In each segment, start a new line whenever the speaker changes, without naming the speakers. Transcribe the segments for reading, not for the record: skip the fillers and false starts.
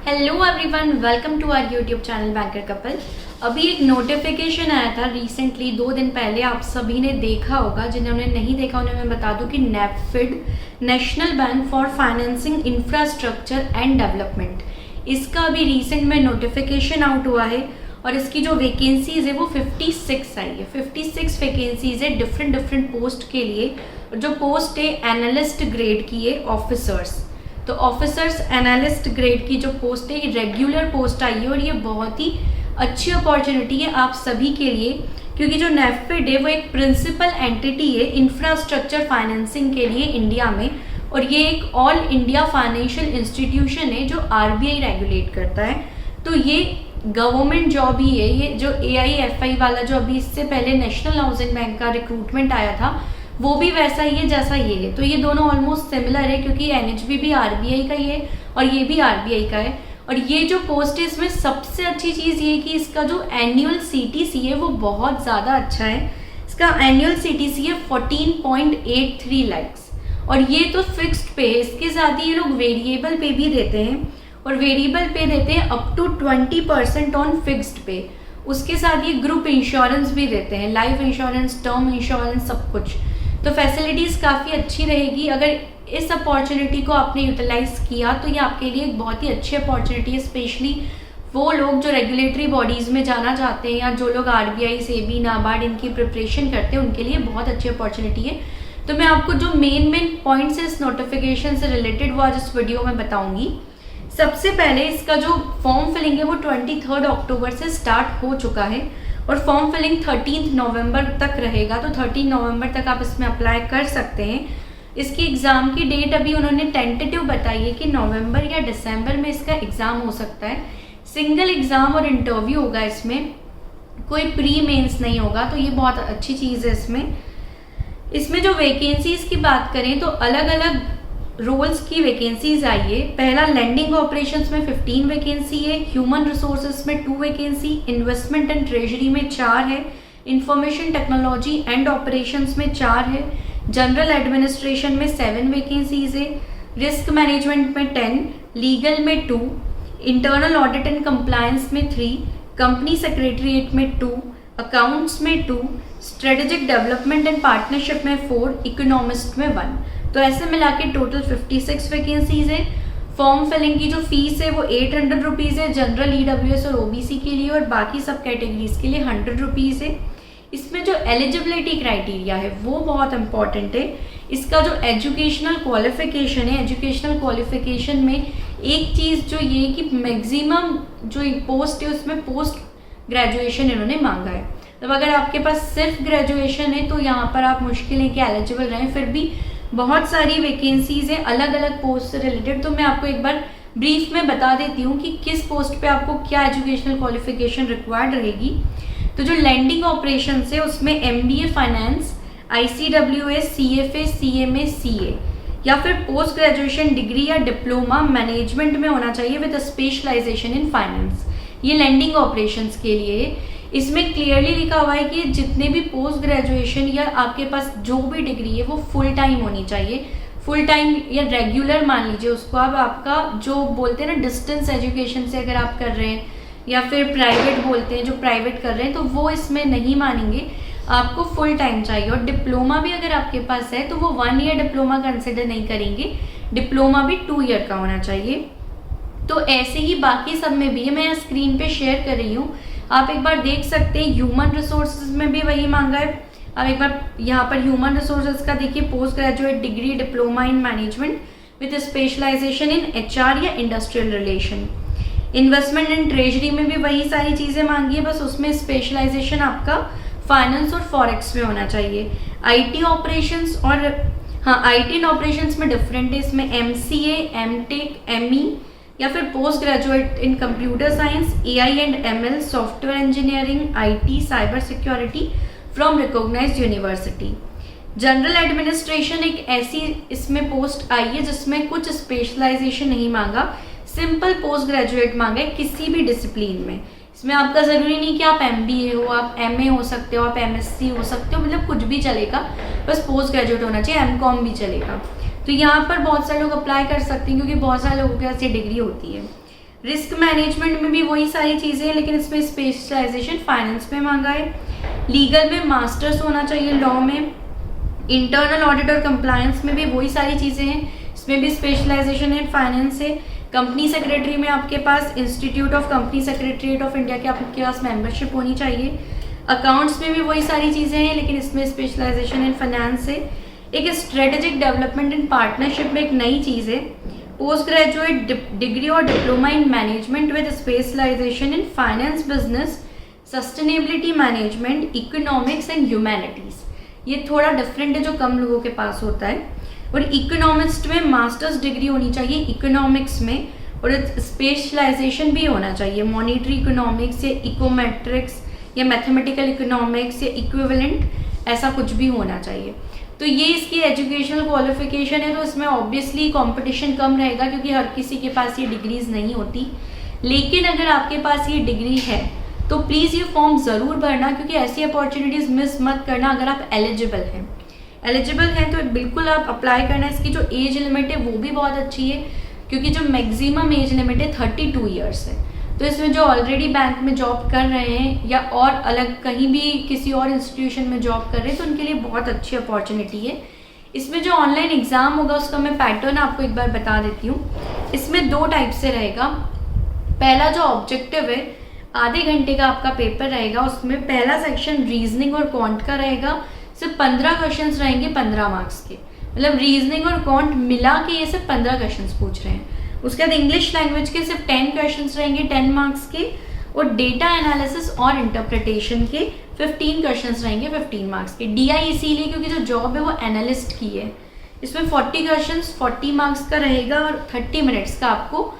Hello everyone, welcome to our YouTube channel banker couple. अभी एक notification आया था रिसेंटली 2 दिन पहले, आप सभी ने देखा होगा। जिन्होंने नहीं देखा उन्हें मैं बता दूं कि NaBFID, National Bank for Financing Infrastructure and Development, इसका अभी रिसेंट में नोटिफिकेशन आउट हुआ है और इसकी जो वैकेंसीज है वो 56 आई है। 56 वैकेंसीज है डिफरेंट पोस्ट के लिए। और जो पोस्ट है एनालिस्ट ग्रेड की है, ऑफिसर्स। तो ऑफिसर्स एनालिस्ट ग्रेड की जो पोस्ट है ये रेगुलर पोस्ट आई है और ये बहुत ही अच्छी अपॉर्चुनिटी है आप सभी के लिए, क्योंकि जो नेपफिड है वो एक प्रिंसिपल एंटिटी है इंफ्रास्ट्रक्चर फाइनेंसिंग के लिए इंडिया में, और ये एक ऑल इंडिया फाइनेंशियल इंस्टीट्यूशन है जो आरबीआई रेगुलेट करता है। तो ये गवर्नमेंट जॉब ही है। ये जो AIFI वाला जो अभी इससे पहले नेशनल हाउसिंग बैंक का रिक्रूटमेंट आया था वो भी वैसा ही है जैसा ये है। तो ये दोनों ऑलमोस्ट सिमिलर है, क्योंकि NHB भी आरबीआई का ही है और ये भी आरबीआई का है। और ये जो पोस्ट है इसमें सबसे अच्छी चीज़ ये है कि इसका जो एनुअल CTC है वो बहुत ज़्यादा अच्छा है। इसका एनुअल CTC है 14.83 लाख्स, और ये तो फिक्स्ड पे है। इसके साथ ही ये लोग वेरिएबल पे भी देते हैं, और वेरिएबल पे देते हैं अप टू 20% ऑन फिक्स्ड पे। उसके साथ ये ग्रुप इंश्योरेंस भी देते हैं, लाइफ इंश्योरेंस, टर्म इंश्योरेंस, सब कुछ। तो फैसिलिटीज़ काफ़ी अच्छी रहेगी। अगर इस अपॉर्चुनिटी को आपने यूटिलाइज किया तो ये आपके लिए एक बहुत ही अच्छी अपॉर्चुनिटी है, स्पेशली वो लोग जो रेगुलेटरी बॉडीज़ में जाना चाहते हैं या जो लोग RBI, SEBI, नाबार्ड इनकी प्रिपरेशन करते हैं उनके लिए बहुत अच्छी अपॉर्चुनिटी है। तो मैं आपको जो मेन पॉइंट्स है इस नोटिफिकेशन से रिलेटेड वो आज इस वीडियो में बताऊँगी। सबसे पहले इसका जो फॉर्म फिलिंग है वो 23 अक्टूबर से स्टार्ट हो चुका है और फॉर्म फिलिंग 13 नवंबर तक रहेगा। तो 13 नवंबर तक आप इसमें अप्लाई कर सकते हैं। इसकी एग्ज़ाम की डेट अभी उन्होंने टेंटेटिव बताई है कि नवंबर या दिसंबर में इसका एग्ज़ाम हो सकता है। सिंगल एग्ज़ाम और इंटरव्यू होगा इसमें, कोई प्री मेंस नहीं होगा। तो ये बहुत अच्छी चीज़ है इसमें जो वैकेंसीज़ की बात करें तो अलग अलग रोल्स की वैकेंसीज आई है। पहला लैंडिंग ऑपरेशंस में 15 वैकेंसी है, ह्यूमन रिसोर्सेज में 2 वैकेंसी, इन्वेस्टमेंट एंड ट्रेजरी में 4 है, इंफॉर्मेशन टेक्नोलॉजी एंड ऑपरेशंस में 4 है, जनरल एडमिनिस्ट्रेशन में 7 वैकेंसीज है, रिस्क मैनेजमेंट में 10, लीगल में 2, इंटरनल ऑडिट एंड कंप्लायंस में 3, कंपनी सेक्रेटरीट में 2, अकाउंट्स में 2, स्ट्रेटेजिक डेवलपमेंट एंड पार्टनरशिप में 4, इकोनॉमिस्ट में 1। तो ऐसे मिला के टोटल 56 वैकेंसीज है। फॉर्म फिलिंग की जो फीस है वो 800 रुपीज़ है जनरल, EWS और OBC के लिए, और बाकी सब कैटेगरीज के लिए 100 रुपीज़ है। इसमें जो एलिजिबिलिटी क्राइटेरिया है वो बहुत इंपॉर्टेंट है। इसका जो एजुकेशनल क्वालिफिकेशन है, एजुकेशनल क्वालिफिकेशन में एक चीज़ जो ये कि मैक्सिमम जो पोस्ट है उसमें पोस्ट ग्रेजुएशन इन्होंने मांगा है। तो अगर आपके पास सिर्फ ग्रेजुएशन है तो यहाँ पर आप मुश्किल है कि एलिजिबल रहें। फिर भी बहुत सारी वैकेंसीज हैं अलग अलग पोस्ट से रिलेटेड। तो मैं आपको एक बार ब्रीफ में बता देती हूँ कि किस पोस्ट पे आपको क्या एजुकेशनल क्वालिफिकेशन रिक्वायर्ड रहेगी। तो जो लैंडिंग ऑपरेशन है उसमें MBA finance, ICWS, CFA, CMA, CA या फिर पोस्ट ग्रेजुएशन डिग्री या डिप्लोमा मैनेजमेंट में होना चाहिए विद स्पेशलाइजेशन इन फाइनेंस। ये लैंडिंग ऑपरेशंस के लिए इसमें क्लियरली लिखा हुआ है कि जितने भी पोस्ट ग्रेजुएशन या आपके पास जो भी डिग्री है वो फुल टाइम होनी चाहिए। फुल टाइम या रेगुलर मान लीजिए उसको। अब आपका जो बोलते हैं ना डिस्टेंस एजुकेशन से अगर आप कर रहे हैं या फिर प्राइवेट बोलते हैं जो प्राइवेट कर रहे हैं, तो वो इसमें नहीं मानेंगे, आपको फुल टाइम चाहिए। और डिप्लोमा भी अगर आपके पास है तो वो 1 ईयर डिप्लोमा कंसिडर नहीं करेंगे, डिप्लोमा भी 2 ईयर का होना चाहिए। तो ऐसे ही बाकी सब में भी है, मैं यहाँ स्क्रीन पे शेयर कर रही हूँ, आप एक बार देख सकते हैं। ह्यूमन रिसोर्सेज में भी वही मांगा है। अब एक बार यहाँ पर ह्यूमन रिसोर्सेज का देखिए, post graduate degree diploma in management with specialization in HR या industrial relation. Investment and treasury में भी वही सारी चीज़ें मांगी है, बस उसमें स्पेशलाइजेशन आपका फाइनेंस और फॉरेक्स में होना चाहिए। IT ऑपरेशंस और IT इन ऑपरेशंस में डिफरेंट है, इसमें MCA, MTech, ME या फिर post graduate in computer science, AI and ML, software engineering, IT, cyber security from recognized university. General administration एक ऐसी इसमें पोस्ट आई है जिसमें कुछ स्पेशलाइजेशन नहीं मांगा, सिंपल पोस्ट ग्रेजुएट मांगा है किसी भी डिसिप्लिन में। इसमें आपका ज़रूरी नहीं कि आप MBA हो, आप MA हो सकते हो, आप MSc हो सकते हो, मतलब कुछ भी चलेगा, बस पोस्ट ग्रेजुएट होना चाहिए। MCOM भी चलेगा। तो यहाँ पर बहुत सारे लोग अप्लाई कर सकते हैं क्योंकि बहुत सारे लोगों के पास ये डिग्री होती है। रिस्क मैनेजमेंट में भी वही सारी चीज़ें हैं, लेकिन इसमें स्पेशलाइजेशन फाइनेंस में मांगा है। लीगल में मास्टर्स होना चाहिए लॉ में। इंटरनल ऑडिट और कंप्लायंस में भी वही सारी चीज़ें हैं, इसमें भी स्पेशलाइजेशन है, फाइनेंस है। कंपनी सेक्रेटरी में आपके पास institute of company secretariat of India के आपके पास मेंबरशिप होनी चाहिए। अकाउंट्स में भी वही सारी चीज़ें हैं, लेकिन इसमें स्पेशलाइजेशन इन फाइनेंस है। एक स्ट्रेटेजिक डेवलपमेंट इन पार्टनरशिप में एक नई चीज़ है, पोस्ट ग्रेजुएट डिग्री और diploma in management with specialization in finance, business, sustainability management, economics and humanities. ये थोड़ा डिफरेंट है, जो कम लोगों के पास होता है। और इकोनॉमिक्स में मास्टर्स डिग्री होनी चाहिए इकोनॉमिक्स में, और स्पेशलाइजेशन भी होना चाहिए मॉनिटरी इकोनॉमिक्स या इकोमेट्रिक्स या मैथमेटिकल इकोनॉमिक्स या इक्विवेलेंट, ऐसा कुछ भी होना चाहिए। तो ये इसकी एजुकेशनल क्वालिफिकेशन है। तो इसमें ऑब्वियसली कंपटीशन कम रहेगा, क्योंकि हर किसी के पास ये डिग्रीज नहीं होती। लेकिन अगर आपके पास ये डिग्री है तो प्लीज़ ये फॉर्म ज़रूर भरना, क्योंकि ऐसी अपॉर्चुनिटीज़ मिस मत करना। अगर आप एलिजिबल हैं तो बिल्कुल आप अप्लाई करना। इसकी जो एज लिमिट है वो भी बहुत अच्छी है, क्योंकि जो मैक्सिमम एज लिमिट है 32 ईयर्स है। तो इसमें जो ऑलरेडी बैंक में जॉब कर रहे हैं या और अलग कहीं भी किसी और इंस्टीट्यूशन में जॉब कर रहे हैं, तो उनके लिए बहुत अच्छी अपॉर्चुनिटी है। इसमें जो ऑनलाइन एग्ज़ाम होगा उसका मैं पैटर्न आपको एक बार बता देती हूँ। इसमें 2 टाइप से रहेगा। पहला जो ऑब्जेक्टिव है, आधे घंटे का आपका पेपर रहेगा। उसमें पहला सेक्शन रीजनिंग और क्वांट का रहेगा। सिर्फ 15 क्वेश्चंस रहेंगे 15 मार्क्स के, मतलब रीजनिंग और क्वांट मिला के ये सिर्फ 15 क्वेश्चंस पूछ रहे हैं। उसके बाद इंग्लिश लैंग्वेज के सिर्फ 10 क्वेश्चंस रहेंगे 10 मार्क्स के, और डेटा एनालिसिस और इंटरप्रिटेशन के 15 क्वेश्चंस रहेंगे 15 मार्क्स के। DI इसीलिए क्योंकि जो जॉब है वो एनालिस्ट की है। इसमें 40 क्वेश्चंस 40 मार्क्स का रहेगा, और 30 मिनट्स का आपको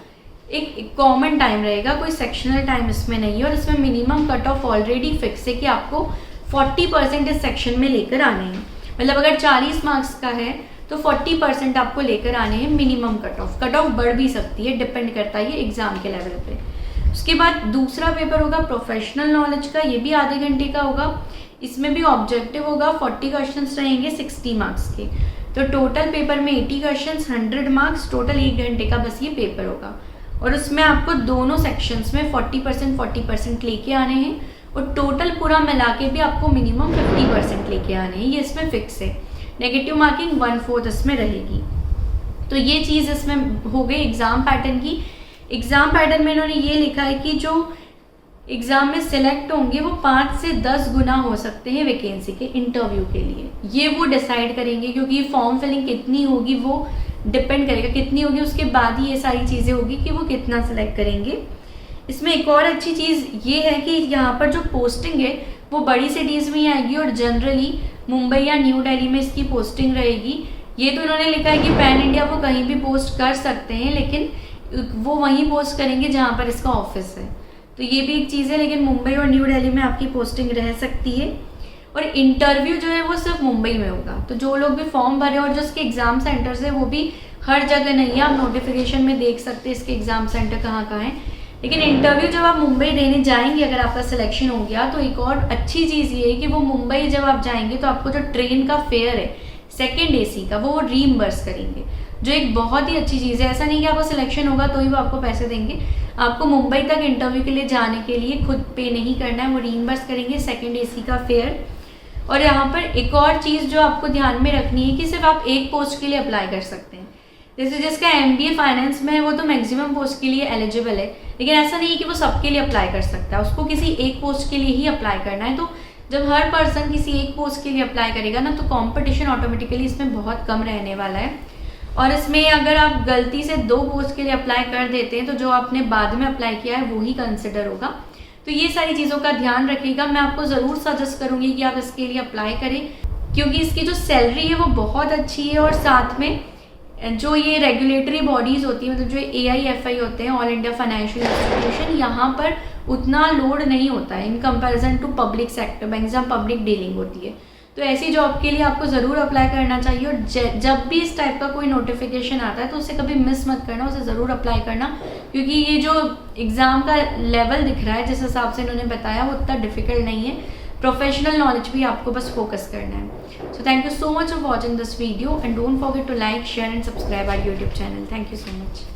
एक कॉमन टाइम रहेगा, कोई सेक्शनल टाइम इसमें नहीं है। और इसमें minimum cut off already fix है कि आपको 40% इस सेक्शन में लेकर आने हैं। मतलब अगर 40 मार्क्स का है तो 40% आपको लेकर आने हैं मिनिमम कट ऑफ बढ़ भी सकती है, डिपेंड करता है ये एग्जाम के लेवल पे। उसके बाद दूसरा पेपर होगा प्रोफेशनल नॉलेज का, ये भी आधे घंटे का होगा। इसमें भी ऑब्जेक्टिव होगा, 40 क्वेश्चंस रहेंगे 60 मार्क्स के। तो टोटल पेपर में 80 क्वेश्चंस 100 मार्क्स, टोटल 1 घंटे का बस ये पेपर होगा। और उसमें आपको दोनों सेक्शंस में 40% लेके आने हैं, और टोटल पूरा मिला के भी आपको मिनिमम 50% लेके आने हैं। ये इसमें फिक्स है। नेगेटिव मार्किंग 1/4 इसमें रहेगी। तो ये चीज़ इसमें हो गई एग्ज़ाम पैटर्न की। एग्ज़ाम पैटर्न में इन्होंने ये लिखा है कि जो एग्ज़ाम में सिलेक्ट होंगे वो 5 से 10 गुना हो सकते हैं वैकेंसी के इंटरव्यू के लिए। ये वो डिसाइड करेंगे, क्योंकि फॉर्म फिलिंग कितनी होगी वो डिपेंड करेगा, कितनी होगी उसके बाद ही ये सारी चीज़ें होगी कि वो कितना सेलेक्ट करेंगे। इसमें एक और अच्छी चीज़ ये है कि यहाँ पर जो पोस्टिंग है वो बड़ी सिटीज़ में ही आएगी, और जनरली मुंबई या न्यू दिल्ली में इसकी पोस्टिंग रहेगी। ये तो इन्होंने लिखा है कि पैन इंडिया वो कहीं भी पोस्ट कर सकते हैं, लेकिन वो वहीं पोस्ट करेंगे जहाँ पर इसका ऑफिस है। तो ये भी एक चीज़ है, लेकिन मुंबई और न्यू दिल्ली में आपकी पोस्टिंग रह सकती है। और इंटरव्यू जो है वो सिर्फ मुंबई में होगा। तो जो लोग भी फॉर्म भरे और जो इसके एग्ज़ाम सेंटर्स है वो भी हर जगह नहीं है, आप नोटिफिकेशन में देख सकते हैं इसके एग्ज़ाम सेंटर कहाँ कहाँ हैं। लेकिन इंटरव्यू जब आप मुंबई देने जाएंगे, अगर आपका सिलेक्शन हो गया, तो एक और अच्छी चीज़ ये है कि वो मुंबई जब आप जाएंगे तो आपको जो ट्रेन का फेयर है सेकंड AC का वो रीइंबर्स करेंगे, जो एक बहुत ही अच्छी चीज़ है। ऐसा नहीं कि आपको सिलेक्शन होगा तो ही वो आपको पैसे देंगे। आपको मुंबई तक इंटरव्यू के लिए जाने के लिए खुद पे नहीं करना है, वो रीइंबर्स करेंगे सेकंड AC का फेयर। और यहाँ पर एक और चीज़ जो आपको ध्यान में रखनी है कि सिर्फ आप एक पोस्ट के लिए अप्लाई कर सकते हैं। जैसे जिसका MBA फाइनेंस में है वो तो मैक्सिमम पोस्ट के लिए एलिजिबल है, लेकिन ऐसा नहीं है कि वो सबके लिए अप्लाई कर सकता है। उसको किसी एक पोस्ट के लिए ही अप्लाई करना है। तो जब हर पर्सन किसी एक पोस्ट के लिए अप्लाई करेगा ना, तो कंपटीशन ऑटोमेटिकली इसमें बहुत कम रहने वाला है। और इसमें अगर आप गलती से 2 पोस्ट के लिए अप्लाई कर देते हैं तो जो आपने बाद में अप्लाई किया है वो ही कंसिडर होगा। तो ये सारी चीज़ों का ध्यान रखिएगा। मैं आपको ज़रूर सजेस्ट करूँगी कि आप इसके लिए अप्लाई करें, क्योंकि इसकी जो सैलरी है वो बहुत अच्छी है। और साथ में जो ये रेगुलेटरी बॉडीज़ होती हैं, मतलब जो AIFI होते हैं, ऑल इंडिया फाइनेंशियल इंस्टीट्यूशन, यहाँ पर उतना लोड नहीं होता है in comparison to public sector bank जहाँ पब्लिक डीलिंग होती है। तो ऐसी जॉब के लिए आपको ज़रूर अप्लाई करना चाहिए। और जब भी इस टाइप का कोई नोटिफिकेशन आता है तो उसे कभी मिस मत करना, उसे ज़रूर अप्लाई करना, क्योंकि ये जो एग्ज़ाम का लेवल दिख रहा है जिस हिसाब से इन्होंने बताया वो उतना डिफिकल्ट नहीं है। प्रोफेशनल नॉलेज भी आपको बस फोकस करना है। So thank you so much for watching this video, and don't forget to like, share and subscribe our YouTube channel. Thank you so much.